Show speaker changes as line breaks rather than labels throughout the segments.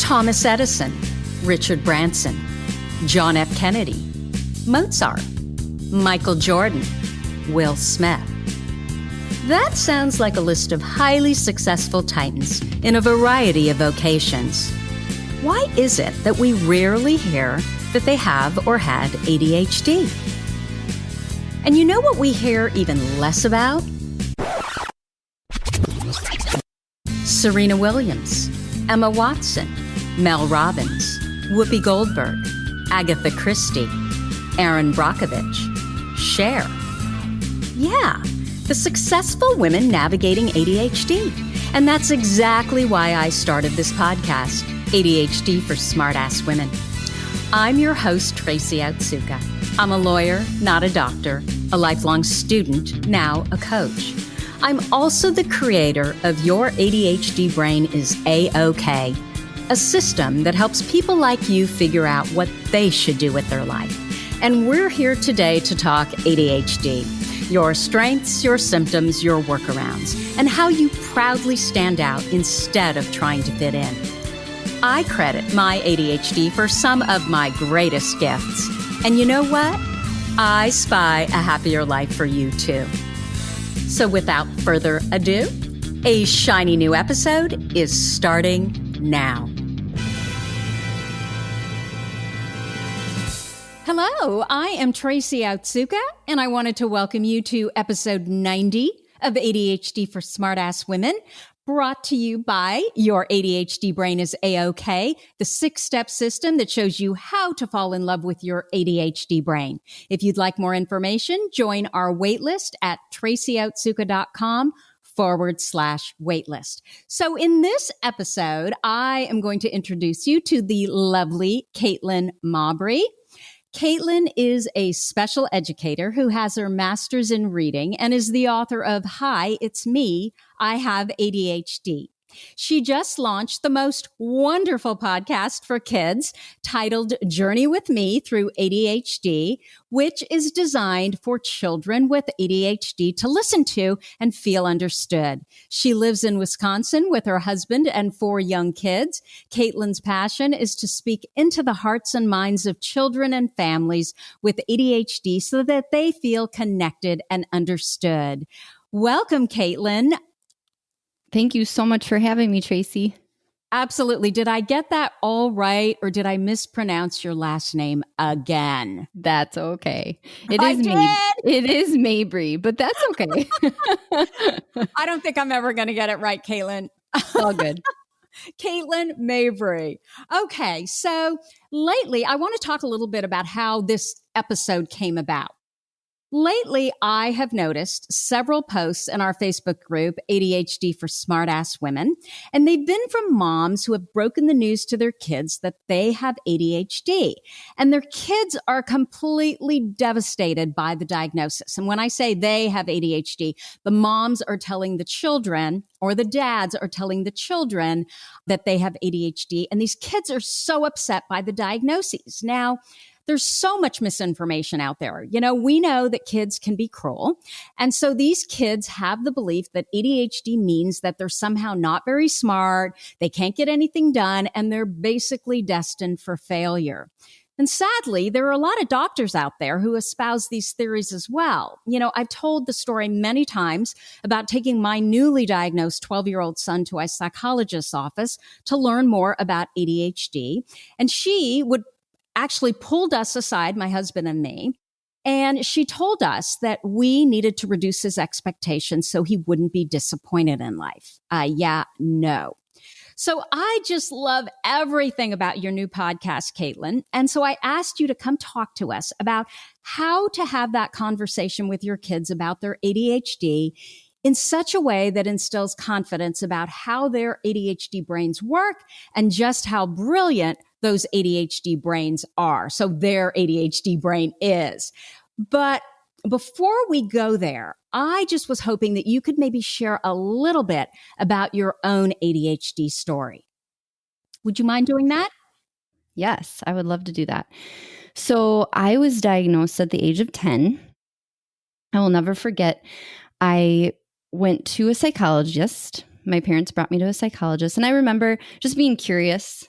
Thomas Edison, Richard Branson, John F. Kennedy, Mozart, Michael Jordan, Will Smith. That sounds like a list of highly successful titans in a variety of vocations. Why is it that we rarely hear that they have or had ADHD? And you know what we hear even less about? Serena Williams, Emma Watson, Mel Robbins, Whoopi Goldberg, Agatha Christie, Erin Brockovich, Cher. Yeah, the successful women navigating ADHD. And that's exactly why I started this podcast, ADHD for Smartass Women. I'm your host, Tracy Otsuka. I'm a lawyer, not a doctor, a lifelong student, now a coach. I'm also the creator of Your ADHD Brain is A-OK, a system that helps people like you figure out what they should do with their life. And we're here today to talk ADHD, your strengths, your symptoms, your workarounds, and how you proudly stand out instead of trying to fit in. I credit my ADHD for some of my greatest gifts. And you know what? I spy a happier life for you too. So without further ado, a shiny new episode is starting now. Hello, I am Tracy Otsuka, and I wanted to welcome you to episode 90 of ADHD for Smartass Women, brought to you by Your ADHD Brain is A-OK, the 6-step system that shows you how to fall in love with your ADHD brain. If you'd like more information, join our waitlist at tracyotsuka.com/waitlist. So in this episode, I am going to introduce you to the lovely Katelyn Mabry. Katelyn is a special educator who has her master's in reading and is the author of Hi, It's Me, I Have ADHD. She just launched the most wonderful podcast for kids titled Journey with Me Through ADHD, which is designed for children with ADHD to listen to and feel understood. She lives in Wisconsin with her husband and 4 young kids. Katelyn's passion is to speak into the hearts and minds of children and families with ADHD so that they feel connected and understood. Welcome, Katelyn.
Thank you so much for having me, Tracy.
Absolutely. Did I get that all right, or did I mispronounce your last name again?
That's okay. It is Mabry, but that's okay.
I don't think I'm ever going to get it right, Katelyn.
All good.
Katelyn Mabry. Okay, so lately, I want to talk a little bit about how this episode came about. Lately, I have noticed several posts in our Facebook group, ADHD for Smartass Women, and they've been from moms who have broken the news to their kids that they have ADHD. And their kids are completely devastated by the diagnosis. And when I say they have ADHD, the moms are telling the children, or the dads are telling the children that they have ADHD. And these kids are so upset by the diagnoses. Now, there's so much misinformation out there. You know, we know that kids can be cruel. And so these kids have the belief that ADHD means that they're somehow not very smart, they can't get anything done, and they're basically destined for failure. And sadly, there are a lot of doctors out there who espouse these theories as well. You know, I've told the story many times about taking my newly diagnosed 12-year-old son to a psychologist's office to learn more about ADHD. And she would actually pulled us aside, my husband and me, and she told us that we needed to reduce his expectations so he wouldn't be disappointed in life. No. So I just love everything about your new podcast, Katelyn. And so I asked you to come talk to us about how to have that conversation with your kids about their ADHD in such a way that instills confidence about how their ADHD brains work and just how brilliant those ADHD brains are. So their ADHD brain is. But before we go there, I just was hoping that you could maybe share a little bit about your own ADHD story. Would you mind doing that?
Yes, I would love to do that. So I was diagnosed at the age of 10. I will never forget. I went to a psychologist. My parents brought me to a psychologist. And I remember just being curious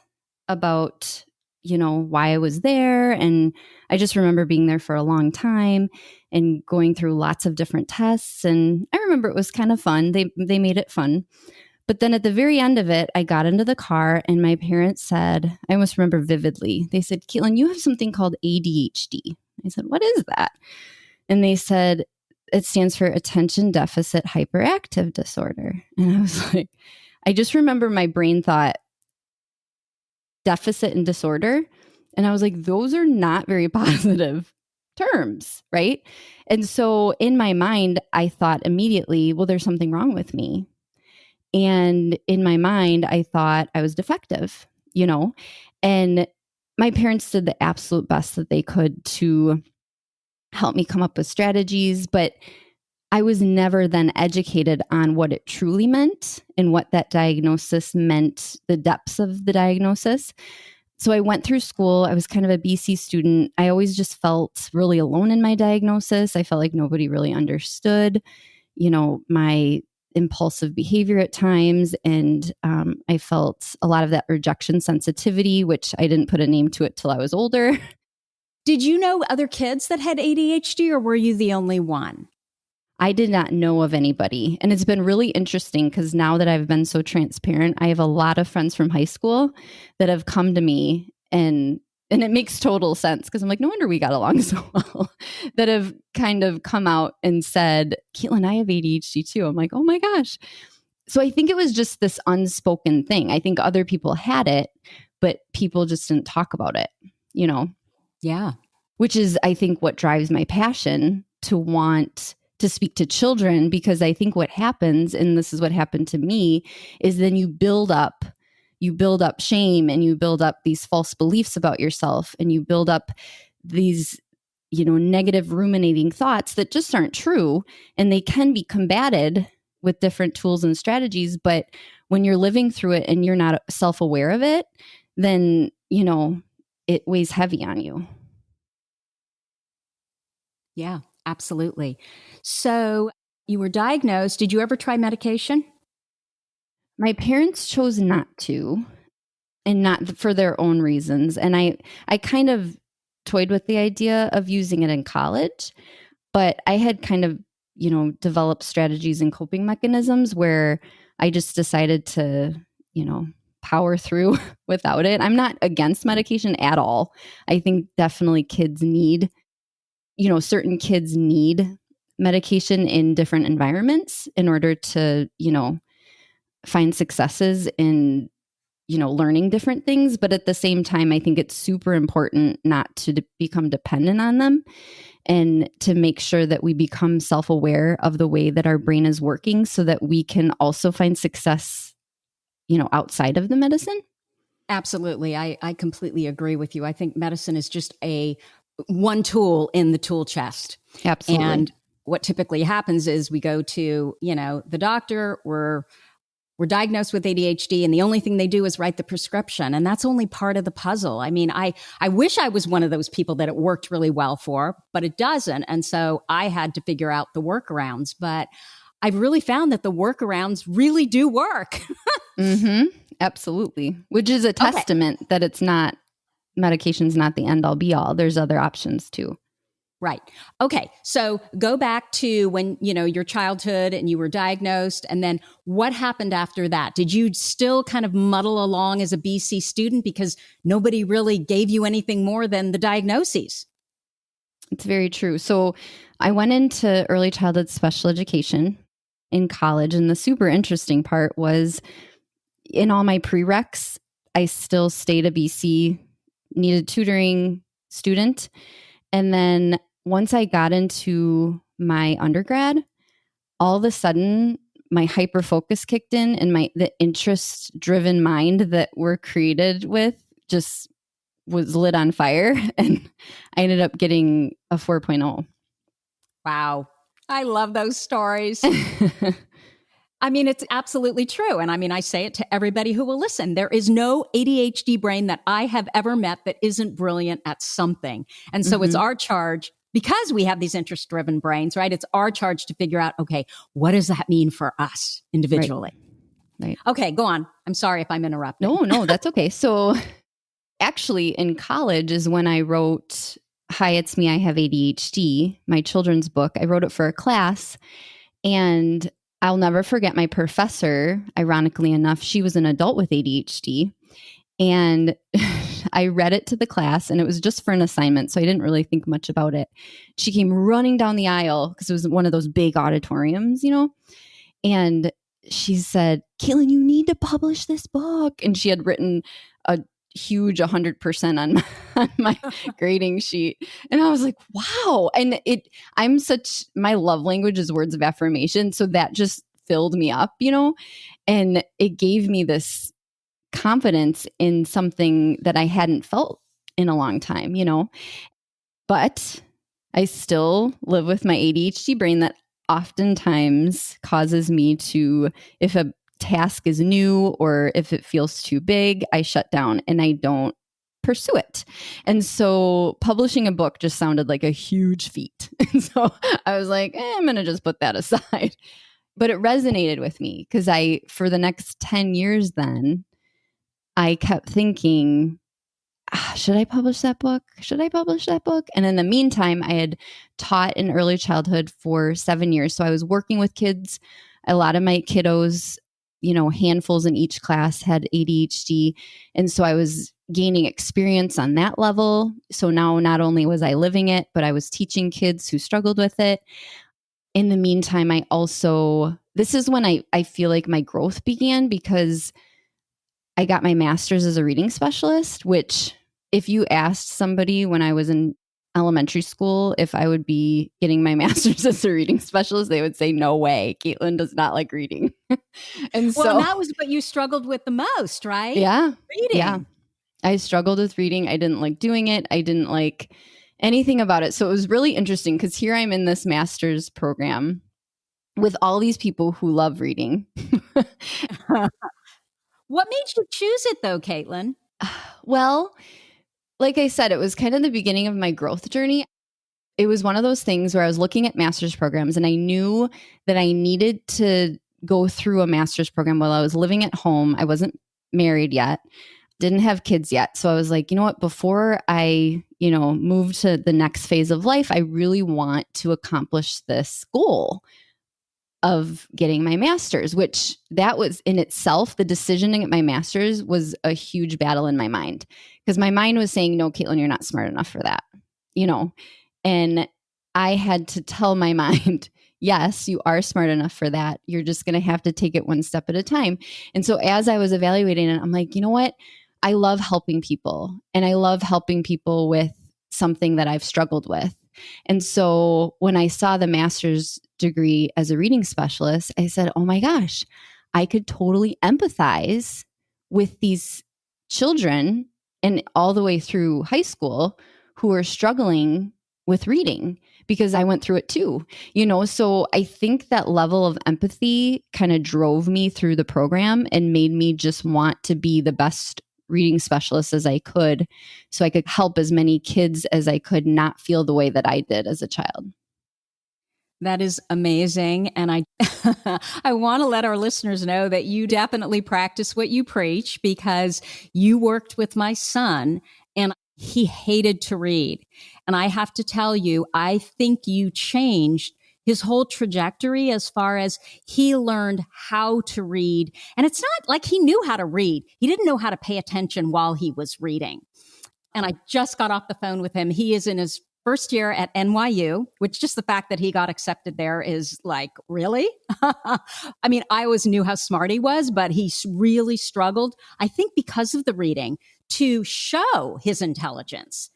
about, why I was there. And I just remember being there for a long time and going through lots of different tests. And I remember it was kind of fun. They made it fun. But then at the very end of it, I got into the car and my parents said, I almost remember vividly, they said, Katelyn, you have something called ADHD. I said, what is that? And they said, it stands for Attention Deficit Hyperactive Disorder. And I was like, I just remember my brain thought, deficit and disorder. And I was like, those are not very positive terms, right? And so in my mind, I thought immediately, well, there's something wrong with me. And in my mind, I thought I was defective, and my parents did the absolute best that they could to help me come up with strategies, but I was never then educated on what it truly meant and what that diagnosis meant, the depths of the diagnosis. So I went through school. I was kind of a BC student. I always just felt really alone in my diagnosis. I felt like nobody really understood, my impulsive behavior at times. And I felt a lot of that rejection sensitivity, which I didn't put a name to it till I was older.
Did you know other kids that had ADHD, or were you the only one?
I did not know of anybody. And it's been really interesting because now that I've been so transparent, I have a lot of friends from high school that have come to me, and it makes total sense because I'm like, no wonder we got along so well, that have kind of come out and said, Katelyn, I have ADHD too. I'm like, oh my gosh. So I think it was just this unspoken thing. I think other people had it, but people just didn't talk about it,
Yeah.
Which is, I think, what drives my passion to want to speak to children, because I think what happens, and this is what happened to me, is then you build up shame, and you build up these false beliefs about yourself, and you build up these, negative ruminating thoughts that just aren't true, and they can be combated with different tools and strategies. But when you're living through it and you're not self-aware of it, then, it weighs heavy on you.
Yeah, absolutely. So you were diagnosed. Did you ever try medication?
My parents chose not to, and not for their own reasons. And I kind of toyed with the idea of using it in college, but I had kind of, developed strategies and coping mechanisms where I just decided to, power through without it. I'm not against medication at all. I think definitely kids need, certain kids need medication in different environments in order to, find successes in, learning different things. But at the same time, I think it's super important not to become dependent on them, and to make sure that we become self-aware of the way that our brain is working so that we can also find success, outside of the medicine.
Absolutely. I completely agree with you. I think medicine is just one tool in the tool chest.
Absolutely.
And what typically happens is we go to, the doctor, we're diagnosed with ADHD, and the only thing they do is write the prescription. And that's only part of the puzzle. I mean, I wish I was one of those people that it worked really well for, but it doesn't. And so I had to figure out the workarounds. But I've really found that the workarounds really do work.
Mm-hmm. Absolutely. Which is a testament that it's not, medication's not the end all be all. There's other options too.
Right. Okay. So go back to when, your childhood and you were diagnosed, and then what happened after that? Did you still kind of muddle along as a BC student because nobody really gave you anything more than the diagnoses?
It's very true. So I went into early childhood special education in college. And the super interesting part was in all my prereqs, I still stayed a BC needed tutoring student. And then once I got into my undergrad, all of a sudden my hyper focus kicked in, and the interest driven mind that we're created with just was lit on fire. And I ended up getting a 4.0.
Wow. I love those stories. I mean, it's absolutely true. And I mean, I say it to everybody who will listen. There is no ADHD brain that I have ever met that isn't brilliant at something. And so it's our charge, because we have these interest-driven brains, right? It's our charge to figure out, okay, what does that mean for us individually?
Right.
Okay, go on. I'm sorry if I'm interrupting.
No, that's okay. So actually in college is when I wrote Hi, It's Me, I Have ADHD, my children's book. I wrote it for a class, and I'll never forget my professor. Ironically enough, she was an adult with ADHD, and I read it to the class, and it was just for an assignment, so I didn't really think much about it. She came running down the aisle because it was one of those big auditoriums, and she said, "Katelyn, you need to publish this book." And she had written a huge 100% on my grading sheet. And I was like, wow. And my love language is words of affirmation. So that just filled me up, and it gave me this confidence in something that I hadn't felt in a long time, but I still live with my ADHD brain that oftentimes causes me to, if a task is new or if it feels too big, I shut down and I don't pursue it. And so publishing a book just sounded like a huge feat. And so I was like, I'm going to just put that aside. But it resonated with me because for the next 10 years then, I kept thinking, should I publish that book? Should I publish that book? And in the meantime, I had taught in early childhood for 7 years. So I was working with kids. A lot of my kiddos, handfuls in each class had ADHD. And so I was gaining experience on that level. So now not only was I living it, but I was teaching kids who struggled with it. In the meantime, this is when I feel like my growth began, because I got my master's as a reading specialist, which if you asked somebody when I was in elementary school if I would be getting my master's as a reading specialist, they would say, no way. Katelyn does not like reading. And
that was what you struggled with the most, right?
Yeah.
Reading.
Yeah. I struggled with reading. I didn't like doing it. I didn't like anything about it. So it was really interesting because here I'm in this master's program with all these people who love reading.
What made you choose it though, Katelyn?
Well, like I said, it was kind of the beginning of my growth journey. It was one of those things where I was looking at master's programs and I knew that I needed to go through a master's program while I was living at home. I wasn't married yet, didn't have kids yet. So I was like, you know what, before I, move to the next phase of life, I really want to accomplish this goal of getting my master's, which that was in itself, the decision to get my master's was a huge battle in my mind, because my mind was saying, no, Katelyn, you're not smart enough for that, and I had to tell my mind, yes, you are smart enough for that. You're just going to have to take it one step at a time. And so as I was evaluating it, I'm like, you know what? I love helping people, and I love helping people with something that I've struggled with. And so when I saw the master's degree as a reading specialist, I said, oh my gosh, I could totally empathize with these children and all the way through high school who are struggling with reading, because I went through it too, so I think that level of empathy kind of drove me through the program and made me just want to be the best reading specialist as I could, so I could help as many kids as I could not feel the way that I did as a child.
That is amazing. And I I want to let our listeners know that you definitely practice what you preach, because you worked with my son and he hated to read. And I have to tell you, I think you changed his whole trajectory as far as he learned how to read. And it's not like he knew how to read. He didn't know how to pay attention while he was reading. And I just got off the phone with him. He is in his first year at NYU, which just the fact that he got accepted there is like, really? I mean, I always knew how smart he was, but he really struggled, I think because of the reading, to show his intelligence.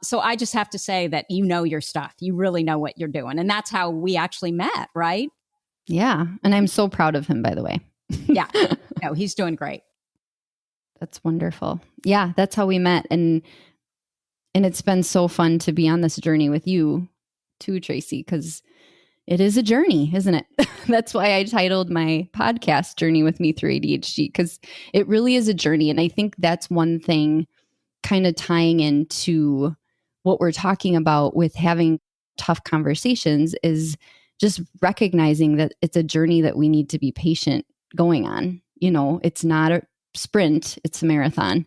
So I just have to say that you know your stuff. You really know what you're doing. And that's how we actually met, right?
Yeah. And I'm so proud of him, by the way.
Yeah. No, he's doing great.
That's wonderful. Yeah, that's how we met. And it's been so fun to be on this journey with you too, Tracy, because it is a journey, isn't it? That's why I titled my podcast Journey with Me Through ADHD, because it really is a journey. And I think that's one thing kind of tying into what we're talking about with having tough conversations is just recognizing that it's a journey that we need to be patient going on. It's not a sprint, it's a marathon.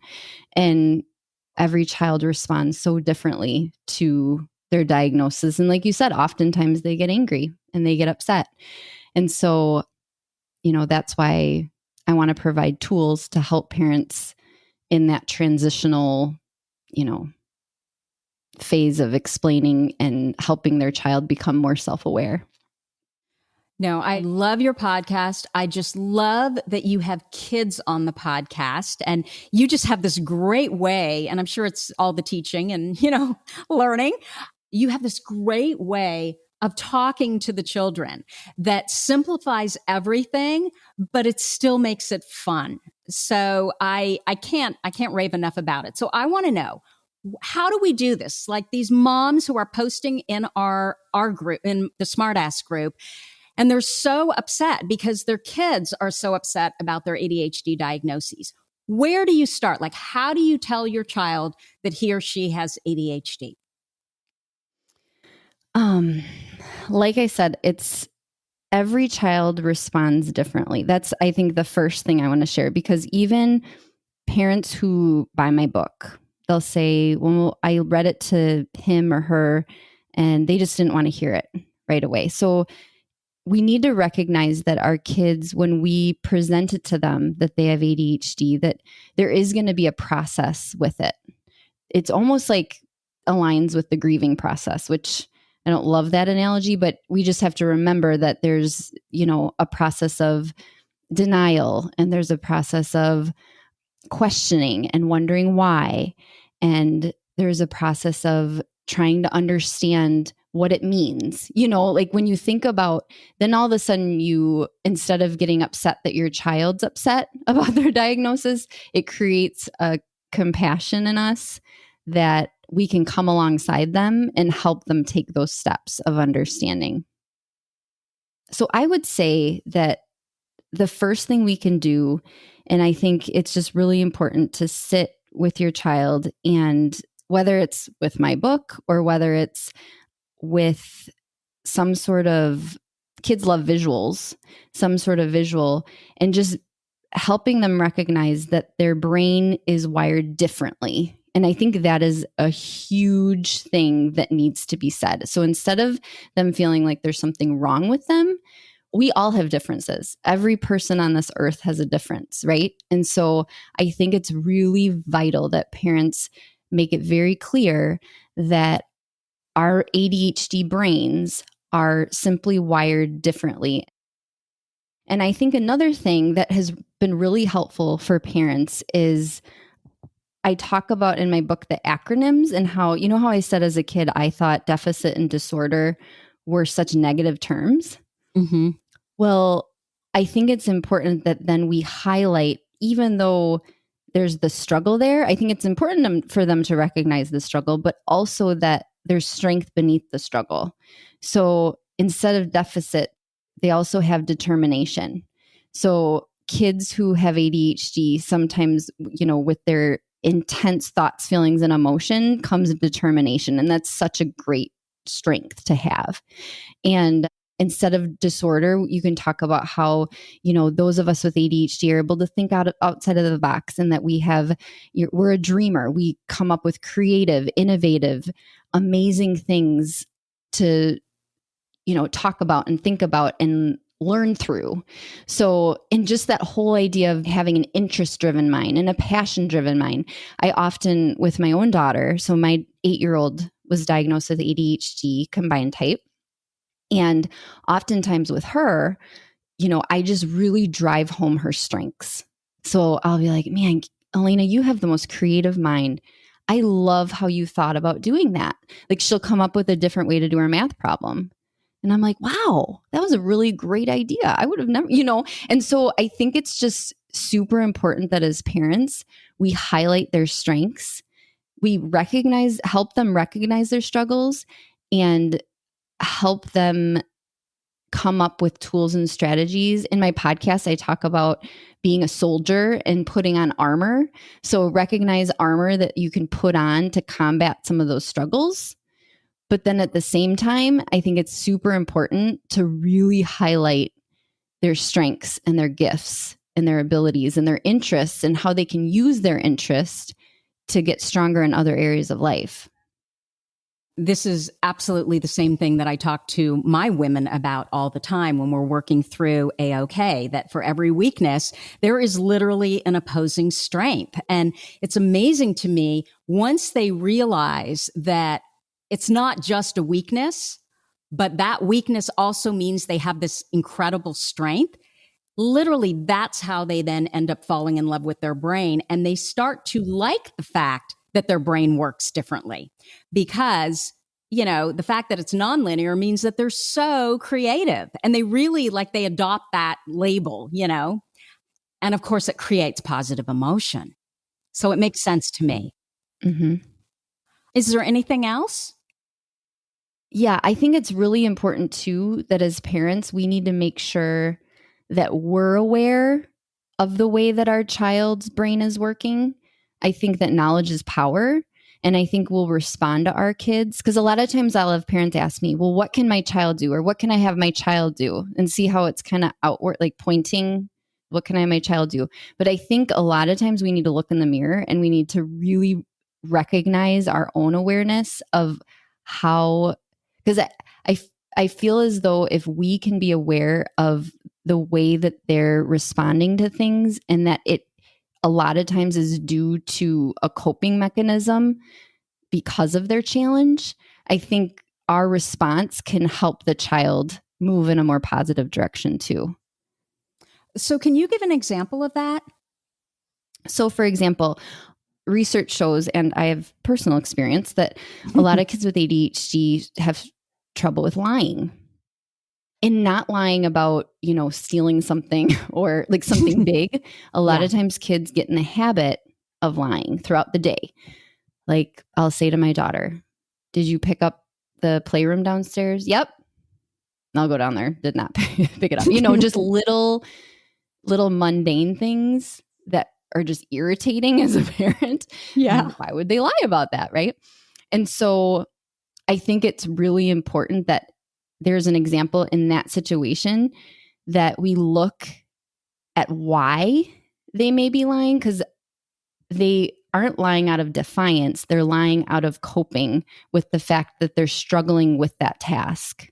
And every child responds so differently to their diagnosis. And like you said, oftentimes they get angry and they get upset. And so, that's why I want to provide tools to help parents in that transitional, phase of explaining and helping their child become more self-aware.
No, I love your podcast. I just love that you have kids on the podcast, and you just have this great way, and I'm sure it's all the teaching and, learning. You have this great way of talking to the children that simplifies everything, but it still makes it fun. So I can't rave enough about it. So I want to know, how do we do this? Like these moms who are posting in our group, in the Smartass group, and they're so upset because their kids are so upset about their ADHD diagnoses. Where do you start? Like, how do you tell your child that he or she has ADHD?
Like I said, it's every child responds differently. That's, I think, the first thing I want to share, because even parents who buy my book, they'll say, well, I read it to him or her and they just didn't want to hear it right away. So we need to recognize that our kids, when we present it to them that they have ADHD, that there is going to be a process with it. It's almost like aligns with the grieving process, which I don't love that analogy, but we just have to remember that there's, a process of denial, and there's a process of questioning and wondering why. And there's a process of trying to understand what it means. Like when you think about, then all of a sudden you, instead of getting upset that your child's upset about their diagnosis, it creates a compassion in us that we can come alongside them and help them take those steps of understanding. So I would say that the first thing we can do, and I think it's just really important to sit with your child, and whether it's with my book or whether it's with some sort of, kids love visuals, some sort of visual, and just helping them recognize that their brain is wired differently. And I think that is a huge thing that needs to be said. So instead of them feeling like there's something wrong with them, we all have differences. Every person on this earth has a difference, right? And so I think it's really vital that parents make it very clear that our ADHD brains are simply wired differently. And I think another thing that has been really helpful for parents is I talk about in my book the acronyms, and how, how I said as a kid, I thought deficit and disorder were such negative terms.
Mm-hmm.
Well, I think it's important that then we highlight, even though there's the struggle there, I think it's important for them to recognize the struggle, but also that there's strength beneath the struggle. So instead of deficit, they also have determination. So kids who have ADHD, sometimes, with their intense thoughts, feelings, and emotion comes determination. And that's such a great strength to have. And instead of disorder, you can talk about how, those of us with ADHD are able to think outside of the box, and that we're a dreamer. We come up with creative, innovative, amazing things to, talk about and think about and learn through. So, in just that whole idea of having an interest-driven mind and a passion-driven mind, I often, with my own daughter, so my 8-year-old was diagnosed with ADHD combined type. And oftentimes with her, I just really drive home her strengths. So I'll be like, man, Elena, you have the most creative mind. I love how you thought about doing that. Like, she'll come up with a different way to do her math problem. And I'm like, wow, that was a really great idea. I would have never, And so I think it's just super important that as parents, we highlight their strengths. We help them recognize their struggles, and help them come up with tools and strategies. In my podcast, I talk about being a soldier and putting on armor. So recognize armor that you can put on to combat some of those struggles. But then at the same time, I think it's super important to really highlight their strengths and their gifts and their abilities and their interests, and how they can use their interest to get stronger in other areas of life.
This is absolutely the same thing that I talk to my women about all the time when we're working through AOK, that for every weakness, there is literally an opposing strength. And it's amazing to me once they realize that it's not just a weakness, but that weakness also means they have this incredible strength. Literally, that's how they then end up falling in love with their brain. And they start to like the fact that their brain works differently because, the fact that it's nonlinear means that they're so creative and they really they adopt that label, and of course it creates positive emotion. So it makes sense to me.
Mm-hmm.
Is there anything else?
Yeah, I think it's really important too that as parents, we need to make sure that we're aware of the way that our child's brain is working. I think that knowledge is power. And I think we'll respond to our kids. Because a lot of times I'll have parents ask me, well, what can my child do? Or what can I have my child do? And see how it's kind of outward, pointing, what can I have my child do? But I think a lot of times we need to look in the mirror and we need to really recognize our own awareness of how, because I feel as though if we can be aware of the way that they're responding to things and that it a lot of times is due to a coping mechanism because of their challenge, I think our response can help the child move in a more positive direction too.
So can you give an example of that?
So for example, research shows, and I have personal experience, that a lot of kids with ADHD have trouble with lying. And not lying about, stealing something or something big. A lot of times kids get in the habit of lying throughout the day. I'll say to my daughter, did you pick up the playroom downstairs? Yep. I'll go down there. Did not pick it up. Just little mundane things that are just irritating as a parent.
Yeah.
And why would they lie about that? Right. And so I think it's really important that there's an example in that situation that we look at why they may be lying, because they aren't lying out of defiance. They're lying out of coping with the fact that they're struggling with that task.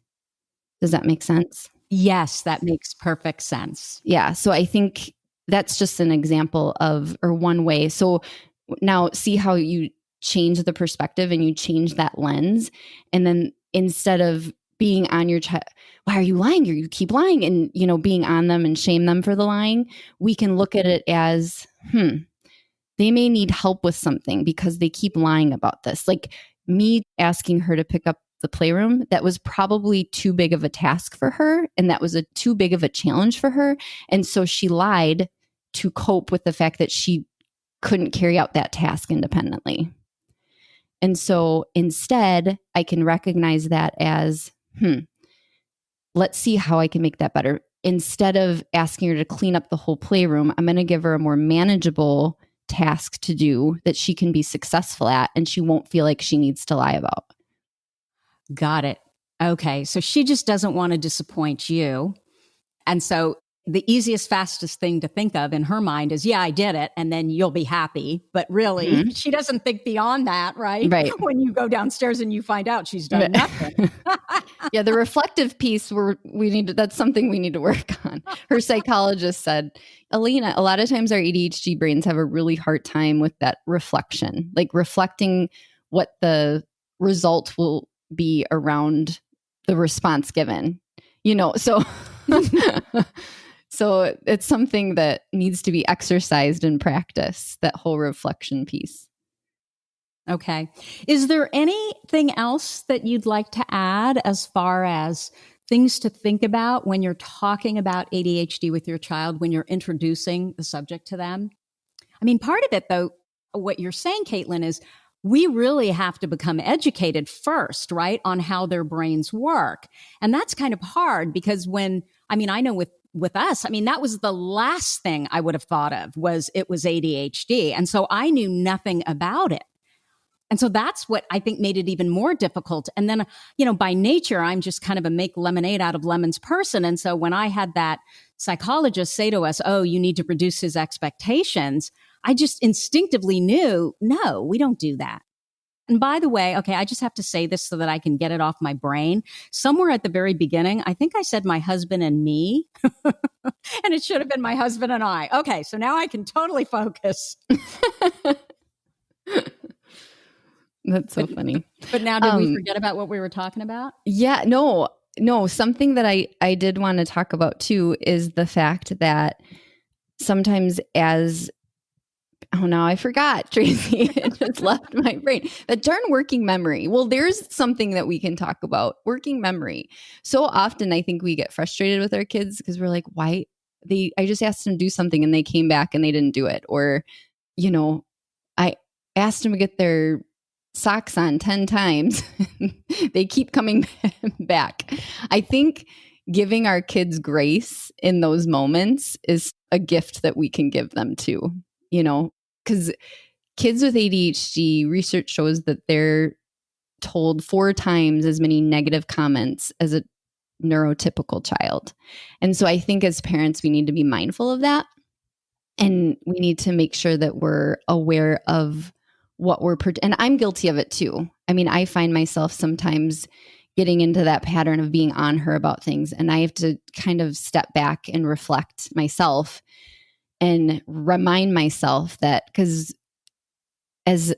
Does that make sense?
Yes, that makes perfect sense.
Yeah. So I think that's just an example of, or one way. So now see how you change the perspective and you change that lens. And then instead of being on your child, why are you lying? You keep lying, and, being on them and shame them for the lying, we can look at it as, they may need help with something because they keep lying about this. Me asking her to pick up the playroom, that was probably too big of a task for her. And that was too big of a challenge for her. And so she lied to cope with the fact that she couldn't carry out that task independently. And so instead, I can recognize that as, let's see how I can make that better. Instead of asking her to clean up the whole playroom, I'm going to give her a more manageable task to do that she can be successful at, and she won't feel like she needs to lie about.
Got it. Okay. So she just doesn't want to disappoint you. And so the easiest, fastest thing to think of in her mind is, yeah, I did it, and then you'll be happy. But really, she doesn't think beyond that, right?
Right.
When you go downstairs and you find out she's done nothing.
Yeah, the reflective piece, that's something we need to work on. Her psychologist said, Alina, a lot of times our ADHD brains have a really hard time with that reflection, reflecting what the result will be around the response given, so so it's something that needs to be exercised in practice, that whole reflection piece.
Okay. Is there anything else that you'd like to add as far as things to think about when you're talking about ADHD with your child, when you're introducing the subject to them? I mean, part of it, though, what you're saying, Katelyn, is we really have to become educated first, right, on how their brains work. And that's kind of hard because I know with us, that was the last thing I would have thought of was ADHD. And so I knew nothing about it. And so that's what I think made it even more difficult. And then, by nature, I'm just kind of a make lemonade out of lemons person. And so when I had that psychologist say to us, oh, you need to reduce his expectations, I just instinctively knew, no, we don't do that. And by the way, okay, I just have to say this so that I can get it off my brain. Somewhere at the very beginning, I think I said my husband and me, and it should have been my husband and I. Okay, so now I can totally focus.
That's so funny.
But now did we forget about what we were talking about?
Yeah, no. Something that I did want to talk about too is the fact that sometimes now I forgot, Tracy. It just left my brain. That darn working memory. Well, there's something that we can talk about. Working memory. So often I think we get frustrated with our kids because we're like, why? I just asked them to do something and they came back and they didn't do it. Or, I asked them to get their socks on 10 times. They keep coming back. I think giving our kids grace in those moments is a gift that we can give them too, because kids with ADHD, research shows that they're told 4 times as many negative comments as a neurotypical child. And so I think as parents, we need to be mindful of that. And we need to make sure that we're aware of what and I'm guilty of it too. I mean, I find myself sometimes getting into that pattern of being on her about things. And I have to kind of step back and reflect myself and remind myself that, because as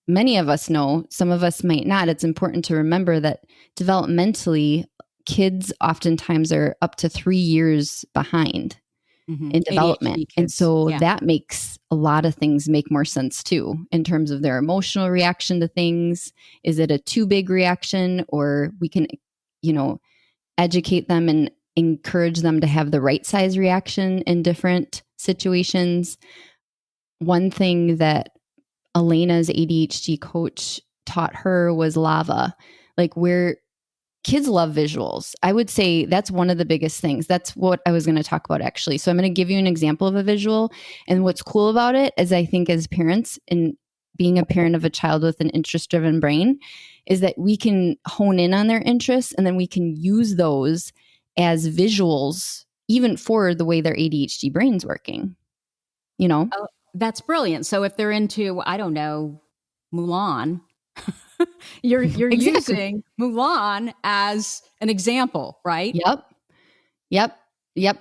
many of us know, some of us might not, it's important to remember that developmentally, kids oftentimes are up to 3 years behind in development. And so that makes a lot of things make more sense too, in terms of their emotional reaction to things. Is it a too big reaction, or we can, educate them and encourage them to have the right size reaction in different situations. One thing that Elena's ADHD coach taught her was lava, like where kids love visuals. I would say that's one of the biggest things. That's what I was going to talk about actually. So I'm going to give you an example of a visual. And what's cool about it is I think as parents, and being a parent of a child with an interest-driven brain, is that we can hone in on their interests and then we can use those as visuals, even for the way their ADHD brain's working, Oh,
that's brilliant. So if they're into, I don't know, Mulan, you're exactly using Mulan as an example, right?
Yep.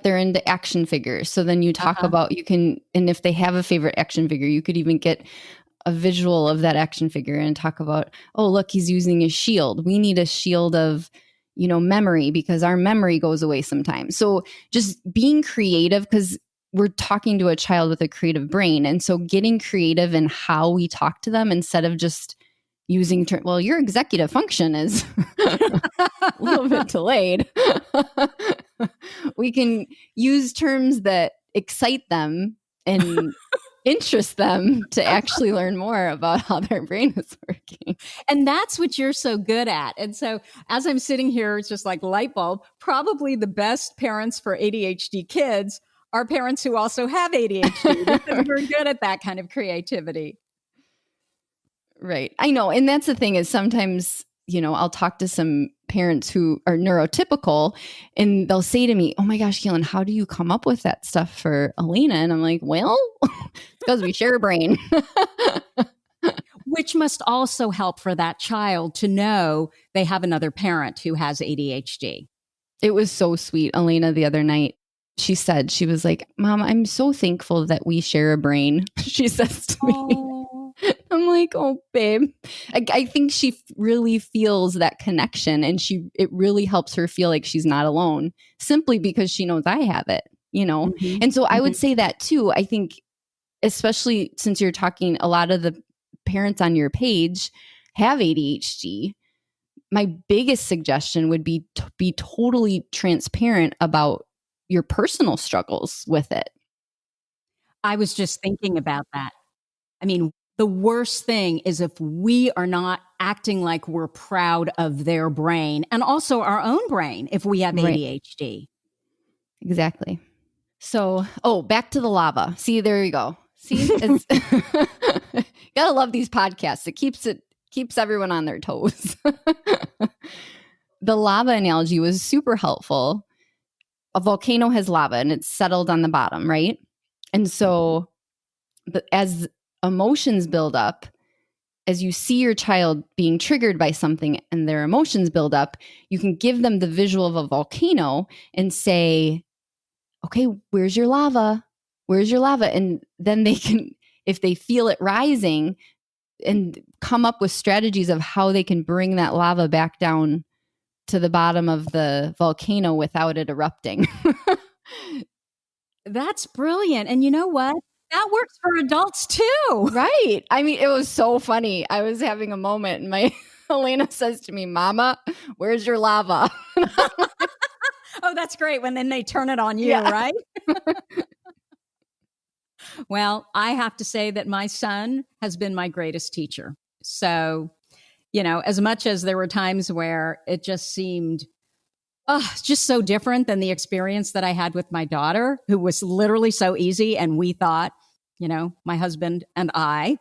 They're into action figures. So then you talk about, and if they have a favorite action figure, you could even get a visual of that action figure and talk about, oh, look, he's using a shield. We need a shield of, memory, because our memory goes away sometimes. So just being creative, because we're talking to a child with a creative brain. And so getting creative in how we talk to them, instead of just using well, your executive function is a little bit delayed. We can use terms that excite them and interest them to actually learn more about how their brain is working.
And that's what you're so good at. And so as I'm sitting here, it's just like light bulb, probably the best parents for ADHD kids are parents who also have ADHD, because we're good at that kind of creativity.
Right. I know. And that's the thing, is sometimes, I'll talk to some parents who are neurotypical and they'll say to me, oh my gosh, Katelyn, how do you come up with that stuff for Elena? And I'm like, well, it's because we share a brain.
Which must also help for that child to know they have another parent who has ADHD.
It was so sweet. Elena, the other night, she said, she was like, Mom, I'm so thankful that we share a brain. She says to me. I'm like, oh, babe. I think she really feels that connection, and it really helps her feel like she's not alone, simply because she knows I have it, Mm-hmm. And so I would say that too. I think, especially since you're talking, a lot of the parents on your page have ADHD. My biggest suggestion would be to be totally transparent about your personal struggles with it.
I was just thinking about that. I mean, the worst thing is if we are not acting like we're proud of their brain, and also our own brain if we have ADHD. Right.
Exactly. So, back to the lava. See, there you go. See, gotta love these podcasts. It keeps everyone on their toes. The lava analogy was super helpful. A volcano has lava and it's settled on the bottom, right? And so but as emotions build up, as you see your child being triggered by something and their emotions build up, you can give them the visual of a volcano and say, okay, where's your lava? Where's your lava? And then they can, if they feel it rising, and come up with strategies of how they can bring that lava back down to the bottom of the volcano without it erupting.
That's brilliant. And you know what? That works for adults too.
Right. I mean, it was so funny. I was having a moment and my Elena says to me, Mama, where's your lava?
Oh, that's great. When then they turn it on you, right? Well, I have to say that my son has been my greatest teacher. So, as much as there were times where it just seemed just so different than the experience that I had with my daughter, who was literally so easy. And we thought, my husband and I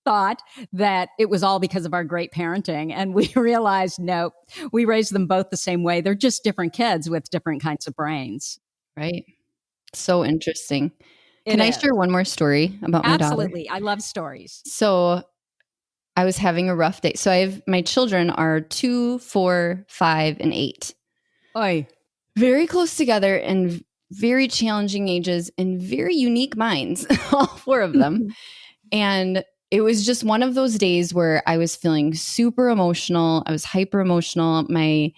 thought that it was all because of our great parenting. And we realized, no, we raised them both the same way. They're just different kids with different kinds of brains.
Right. So interesting. Can I share one more story about my daughter?
Absolutely. I love stories.
So I was having a rough day. So my children are 2, 4, 5, and 8.
Oy.
Very close together and very challenging ages and very unique minds, all 4 of them. And it was just one of those days where I was feeling super emotional. I was hyper emotional. My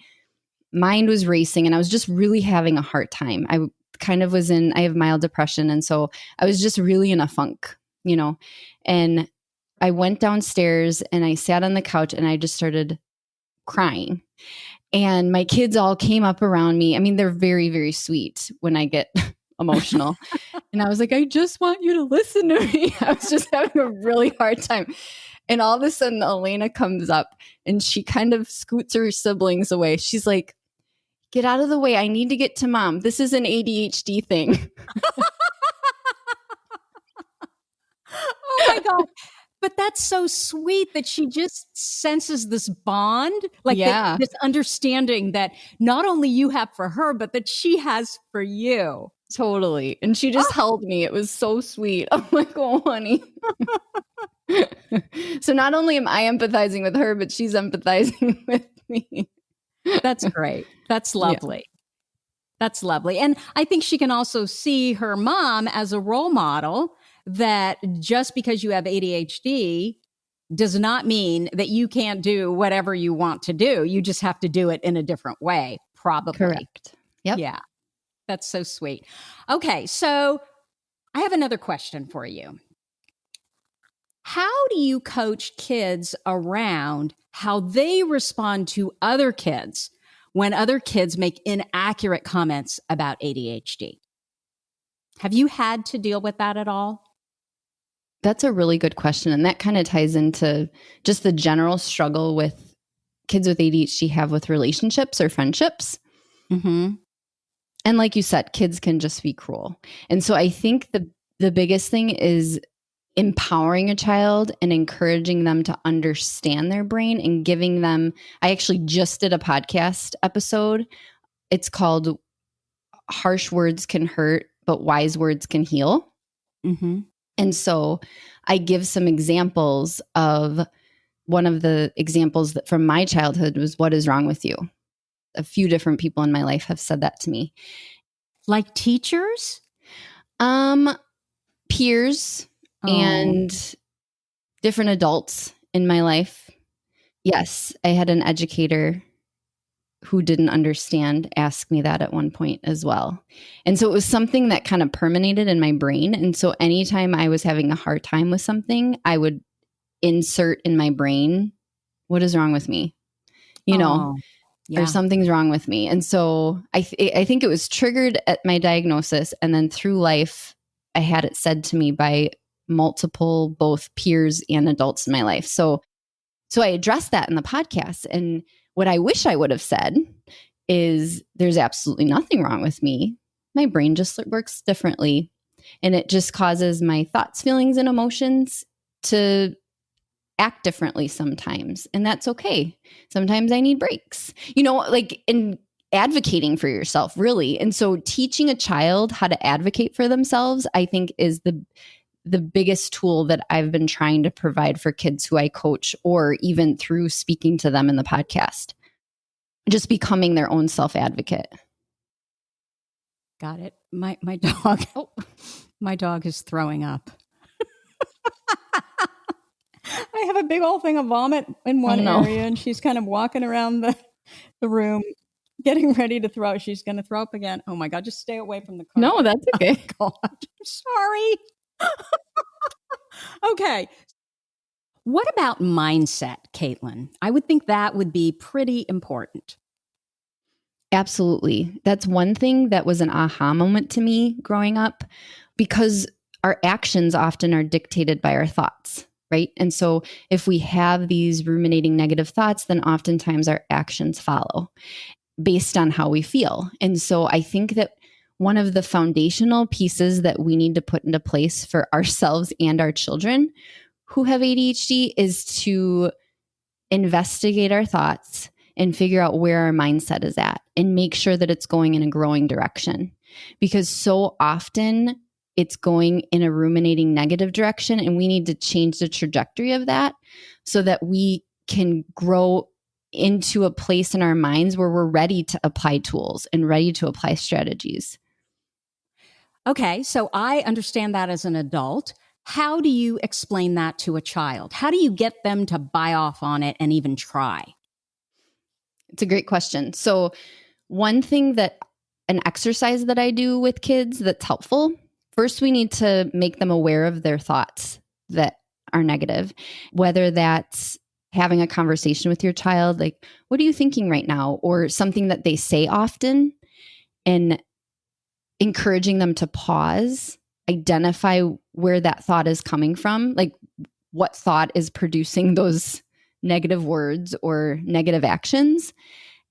mind was racing and I was just really having a hard time. I have mild depression. And so I was just really in a funk, and I went downstairs and I sat on the couch and I just started crying. And my kids all came up around me. I mean, they're very, very sweet when I get emotional. And I was like, I just want you to listen to me. I was just having a really hard time. And all of a sudden, Elena comes up and she kind of scoots her siblings away. She's like, get out of the way. I need to get to Mom. This is an ADHD thing.
Oh my God. But that's so sweet that she just senses this bond, like this understanding that not only you have for her, but that she has for you.
Totally. And she just held me. It was so sweet. I'm like, oh, honey. So not only am I empathizing with her, but she's empathizing with me.
That's great. That's lovely. Yeah. That's lovely. And I think she can also see her mom as a role model, that just because you have ADHD does not mean that you can't do whatever you want to do. You just have to do it in a different way, probably.
Correct. Yep.
Yeah. That's so sweet. Okay. So I have another question for you. How do you coach kids around how they respond to other kids when other kids make inaccurate comments about ADHD? Have you had to deal with that at all?
That's a really good question. And that kind of ties into just the general struggle with kids with ADHD have with relationships or friendships.
Mm-hmm.
And like you said, kids can just be cruel. And so I think the biggest thing is empowering a child and encouraging them to understand their brain and giving them, I actually just did a podcast episode. It's called Harsh Words Can Hurt, but Wise Words Can Heal.
Mm-hmm.
And so I give some examples of one of the examples that from my childhood was, what is wrong with you? A few different people in my life have said that to me.
Like teachers?
Peers and different adults in my life. Yes, I had an educator who didn't understand ask me that at one point as well. And so it was something that kind of permeated in my brain. And so anytime I was having a hard time with something, I would insert in my brain, what is wrong with me? Or something's wrong with me. And so I think it was triggered at my diagnosis. And then through life, I had it said to me by multiple, both peers and adults in my life. So I addressed that in the podcast. And what I wish I would have said is there's absolutely nothing wrong with me. My brain just works differently. And it just causes my thoughts, feelings, and emotions to act differently sometimes. And that's okay. Sometimes I need breaks, like in advocating for yourself, really. And so teaching a child how to advocate for themselves, I think, is the biggest tool that I've been trying to provide for kids who I coach, or even through speaking to them in the podcast, just becoming their own self-advocate.
Got it. My dog, my dog is throwing up. I have a big old thing of vomit in one area, and she's kind of walking around the room, getting ready to throw. She's going to throw up again. Oh my God, just stay away from the car.
No, that's okay.
Oh God, sorry. Okay. What about mindset, Katelyn? I would think that would be pretty important.
Absolutely. That's one thing that was an aha moment to me growing up, because our actions often are dictated by our thoughts, right? And so if we have these ruminating negative thoughts, then oftentimes our actions follow based on how we feel. And so I think that one of the foundational pieces that we need to put into place for ourselves and our children who have ADHD is to investigate our thoughts and figure out where our mindset is at and make sure that it's going in a growing direction. Because so often it's going in a ruminating negative direction, and we need to change the trajectory of that so that we can grow into a place in our minds where we're ready to apply tools and ready to apply strategies.
Okay, so I understand that as an adult. How do you explain that to a child? How do you get them to buy off on it and even try?
It's a great question. So one thing an exercise that I do with kids that's helpful, first we need to make them aware of their thoughts that are negative, whether that's having a conversation with your child, like, what are you thinking right now? Or something that they say often, and encouraging them to pause, identify where that thought is coming from, like what thought is producing those negative words or negative actions,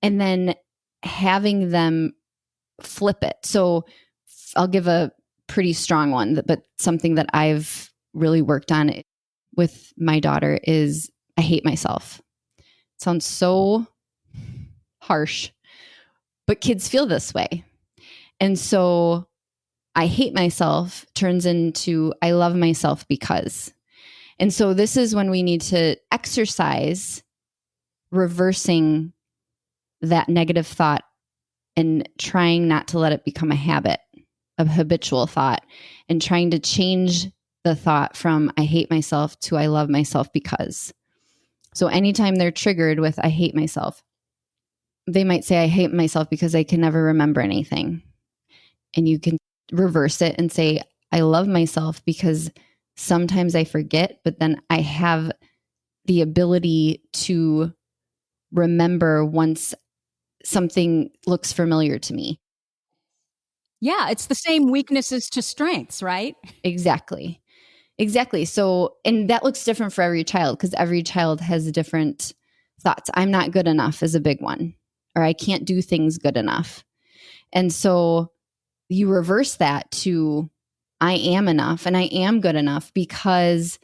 and then having them flip it. So I'll give a pretty strong one, but something that I've really worked on with my daughter is, I hate myself. It sounds so harsh, but kids feel this way. And so I hate myself turns into I love myself because. And so this is when we need to exercise reversing that negative thought and trying not to let it become a habit, a habitual thought, and trying to change the thought from I hate myself to I love myself because. So anytime they're triggered with I hate myself, they might say I hate myself because I can never remember anything. And you can reverse it and say, I love myself because sometimes I forget, but then I have the ability to remember once something looks familiar to me.
Yeah, it's the same weaknesses to strengths, right?
Exactly. So, and that looks different for every child because every child has different thoughts. I'm not good enough is a big one, or I can't do things good enough. And so you reverse that to I am enough and I am good enough because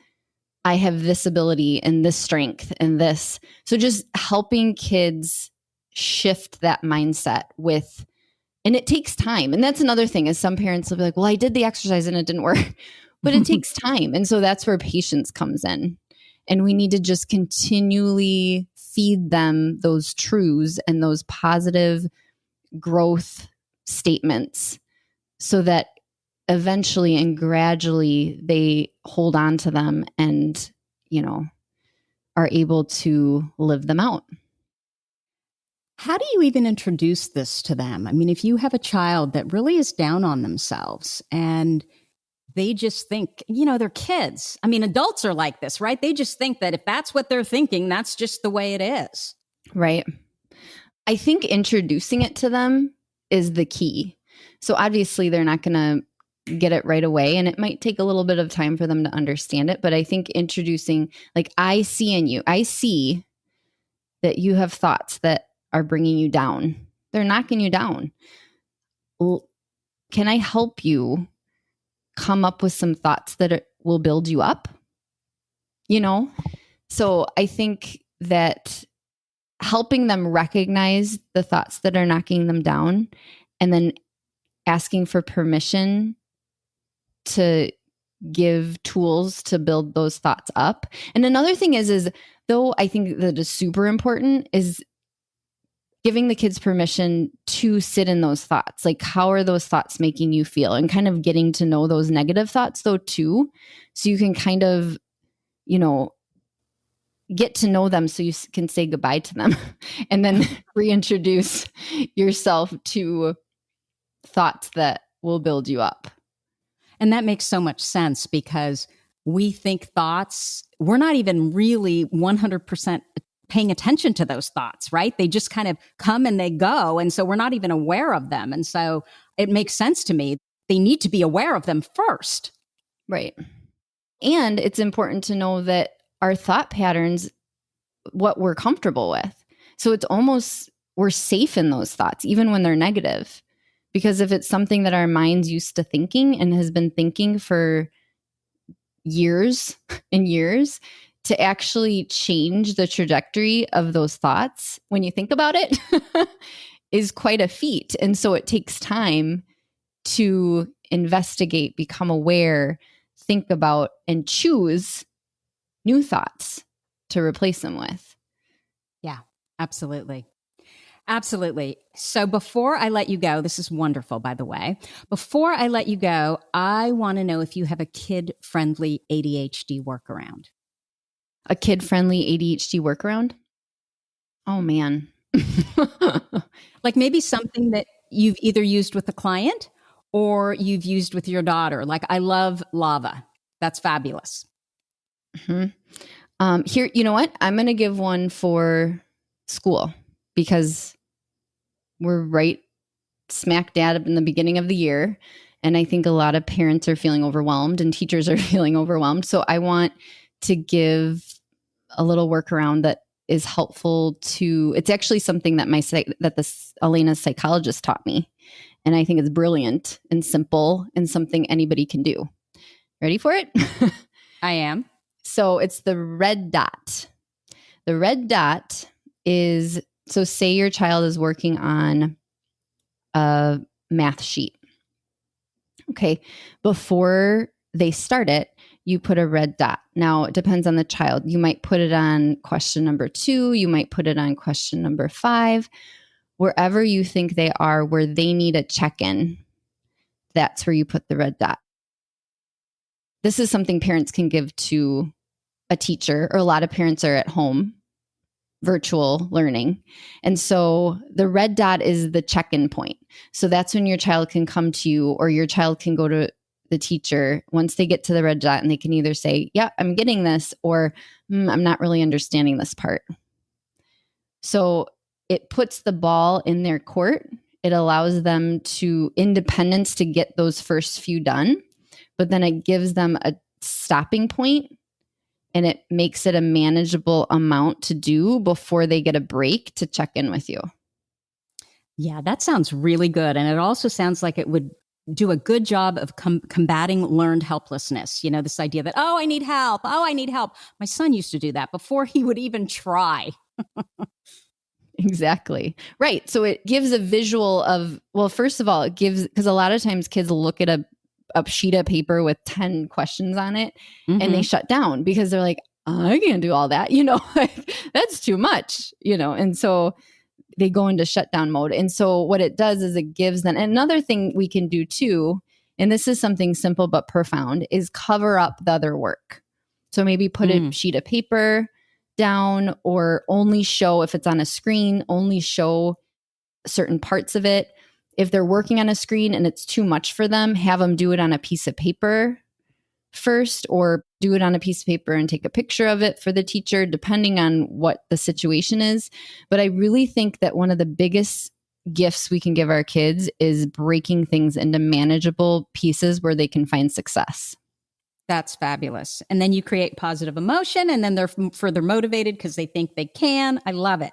I have this ability and this strength and this. So just helping kids shift that mindset with, and it takes time. And that's another thing is some parents will be like, well, I did the exercise and it didn't work, but it takes time. And so that's where patience comes in. And we need to just continually feed them those truths and those positive growth statements so that eventually and gradually they hold on to them and, are able to live them out.
How do you even introduce this to them? I mean, if you have a child that really is down on themselves and they just think, they're kids. I mean, adults are like this, right? They just think that if that's what they're thinking, that's just the way it is.
Right. I think introducing it to them is the key. So obviously they're not going to get it right away, and it might take a little bit of time for them to understand it. But I think introducing, like, I see in you, I see that you have thoughts that are bringing you down. They're knocking you down. Well, can I help you come up with some thoughts that will build you up? So I think that helping them recognize the thoughts that are knocking them down and then asking for permission to give tools to build those thoughts up. And another thing is though I think that is super important is giving the kids permission to sit in those thoughts. Like, how are those thoughts making you feel? And kind of getting to know those negative thoughts though too. So you can kind of, get to know them so you can say goodbye to them and then reintroduce yourself to thoughts that will build you up.
And that makes so much sense because we think thoughts, we're not even really 100% paying attention to those thoughts, right? They just kind of come and they go. And so we're not even aware of them. And so it makes sense to me. They need to be aware of them first.
Right. And it's important to know that our thought patterns, what we're comfortable with. So it's almost, we're safe in those thoughts, even when they're negative. Because if it's something that our mind's used to thinking and has been thinking for years and years, to actually change the trajectory of those thoughts, when you think about it, is quite a feat. And so it takes time to investigate, become aware, think about, and choose new thoughts to replace them with.
Yeah, absolutely. Absolutely. So before I let you go, this is wonderful, by the way. Before I let you go, I want to know if you have a kid-friendly ADHD workaround.
A kid-friendly ADHD workaround? Oh, man.
Like maybe something that you've either used with a client or you've used with your daughter. Like, I love lava. That's fabulous.
Mm-hmm. Here, you know what? I'm going to give one for school because we're right smack dab in the beginning of the year. And I think a lot of parents are feeling overwhelmed and teachers are feeling overwhelmed. So I want to give a little workaround that is helpful to, it's actually something that Elena's psychologist taught me. And I think it's brilliant and simple and something anybody can do. Ready for it?
I am.
So it's the red dot. The red dot is, so say your child is working on a math sheet. Okay. Before they start it, you put a red dot. Now, it depends on the child. You might put it on question number 2. You might put it on question number 5. Wherever you think they are, where they need a check-in, that's where you put the red dot. This is something parents can give to a teacher, or a lot of parents are at home, virtual learning. And so the red dot is the check-in point. So that's when your child can come to you, or your child can go to the teacher once they get to the red dot, and they can either say, yeah, I'm getting this, or I'm not really understanding this part. So it puts the ball in their court. It allows them to independence to get those first few done, but then it gives them a stopping point, and it makes it a manageable amount to do before they get a break to check in with you.
Yeah, that sounds really good. And it also sounds like it would do a good job of combating learned helplessness. This idea that, oh, I need help. Oh, I need help. My son used to do that before he would even try.
Exactly. Right. So it gives a visual of, well, first of all, it gives, because a lot of times kids look at a sheet of paper with 10 questions on it, and they shut down because they're like, I can't do all that. That's too much, and so they go into shutdown mode. And so what it does is it gives them, and another thing we can do too, and this is something simple but profound, is cover up the other work. So maybe put a sheet of paper down, or only show, if it's on a screen, only show certain parts of it. If they're working on a screen and it's too much for them, have them do it on a piece of paper first, or do it on a piece of paper and take a picture of it for the teacher, depending on what the situation is. But I really think that one of the biggest gifts we can give our kids is breaking things into manageable pieces where they can find success.
That's fabulous. And then you create positive emotion, and then they're further motivated because they think they can. I love it.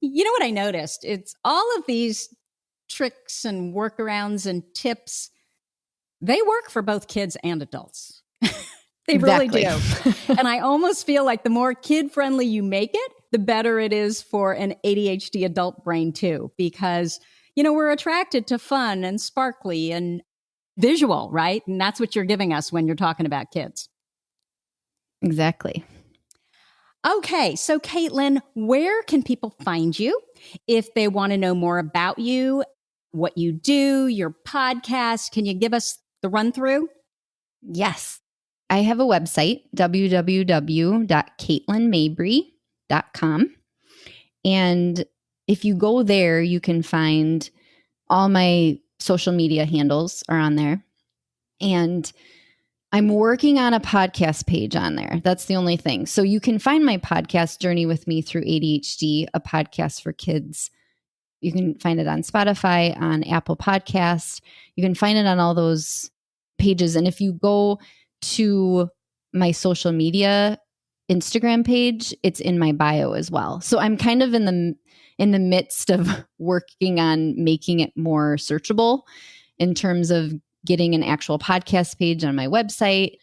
You know what I noticed? It's all of these tricks and workarounds and tips. They work for both kids and adults. They really do. And I almost feel like the more kid-friendly you make it, the better it is for an ADHD adult brain too, because, we're attracted to fun and sparkly and visual, right? And that's what you're giving us when you're talking about kids.
Exactly.
Okay, so Katelyn, where can people find you if they want to know more about you, what you do, your podcast? Can you give us the run through?
Yes. I have a website, www.katelynmabry.com. And if you go there, you can find all my social media handles are on there. And I'm working on a podcast page on there. That's the only thing. So you can find my podcast, Journey with Me Through ADHD, a podcast for kids. You can find it on Spotify, on Apple Podcasts. You can find it on all those pages. And if you go to my social media Instagram page, it's in my bio as well. So I'm kind of in the midst of working on making it more searchable in terms of getting an actual podcast page on my website.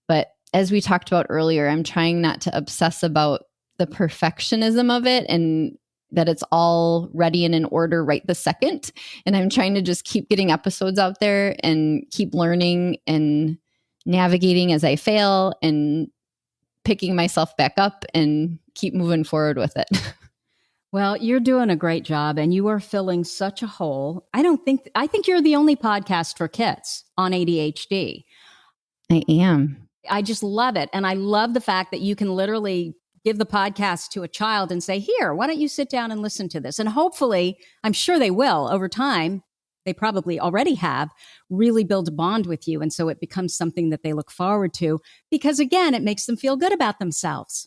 But as we talked about earlier, I'm trying not to obsess about the perfectionism of it and that it's all ready and in order right the second. And I'm trying to just keep getting episodes out there and keep learning and navigating as I fail and picking myself back up and keep moving forward with it.
Well, you're doing a great job and you are filling such a hole. I think you're the only podcast for kids on ADHD.
I am.
I just love it. And I love the fact that you can literally give the podcast to a child and say, here, why don't you sit down and listen to this? And hopefully, I'm sure they will over time. They probably already have really build a bond with you. And so it becomes something that they look forward to because again, it makes them feel good about themselves.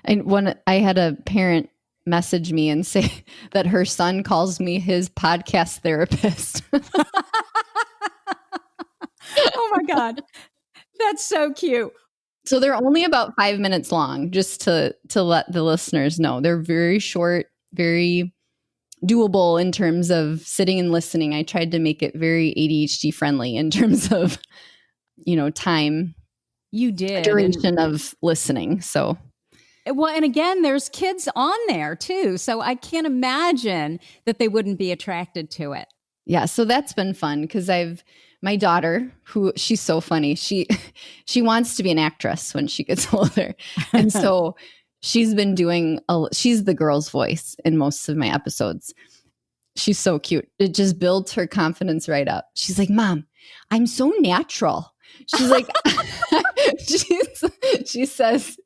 And I had a parent message me and say that her son calls me his podcast therapist.
Oh my God. That's so cute.
So they're only about 5 minutes long, just to let the listeners know. They're very short, very doable in terms of sitting and listening. I tried to make it very ADHD friendly in terms of, time.
You did.
Duration of listening. So.
Well, and again, there's kids on there too. So I can't imagine that they wouldn't be attracted to it.
Yeah. So that's been fun because my daughter, who she's so funny. She wants to be an actress when she gets older. And so she's been she's the girl's voice in most of my episodes. She's so cute. It just builds her confidence right up. She's like, Mom, I'm so natural. She's like, she says,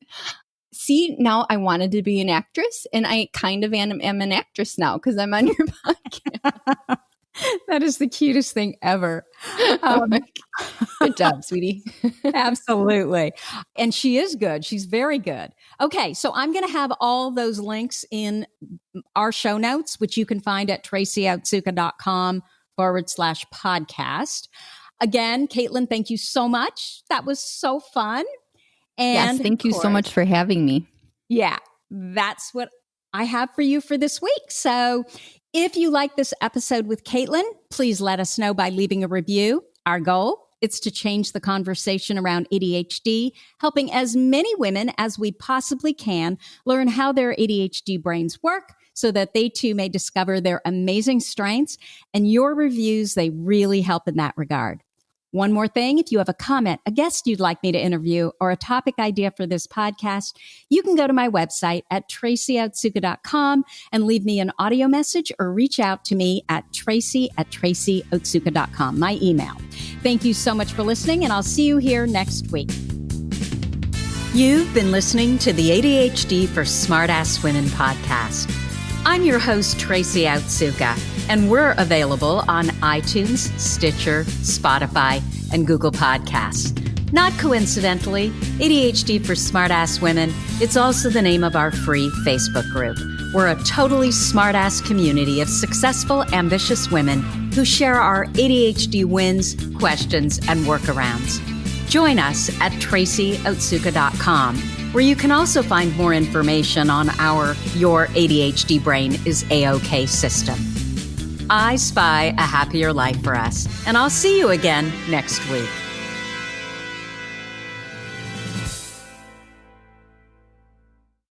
see, now I wanted to be an actress and I kind of am an actress now because I'm on your podcast.
That is the cutest thing ever.
Good job, sweetie.
Absolutely. And she is good. She's very good. Okay. So I'm going to have all those links in our show notes, which you can find at tracyotsuka.com/podcast. Again, Katelyn, thank you so much. That was so fun. And
yes, thank you so much for having me.
Yeah, that's what I have for you for this week. So if you like this episode with Katelyn, please let us know by leaving a review. Our goal is to change the conversation around ADHD, helping as many women as we possibly can learn how their ADHD brains work so that they too may discover their amazing strengths. And your reviews, they really help in that regard. One more thing, if you have a comment, a guest you'd like me to interview, or a topic idea for this podcast, you can go to my website at tracyotsuka.com and leave me an audio message or reach out to me at tracy@tracyotsuka.com, my email. Thank you so much for listening, and I'll see you here next week. You've been listening to the ADHD for Smartass Women podcast. I'm your host, Tracy Otsuka, and we're available on iTunes, Stitcher, Spotify, and Google Podcasts. Not coincidentally, ADHD for Smartass Women, it's also the name of our free Facebook group. We're a totally smartass community of successful, ambitious women who share our ADHD wins, questions, and workarounds. Join us at tracyotsuka.com, where you can also find more information on our Your ADHD Brain is A-OK system. I spy a happier life for us, and I'll see you again next week.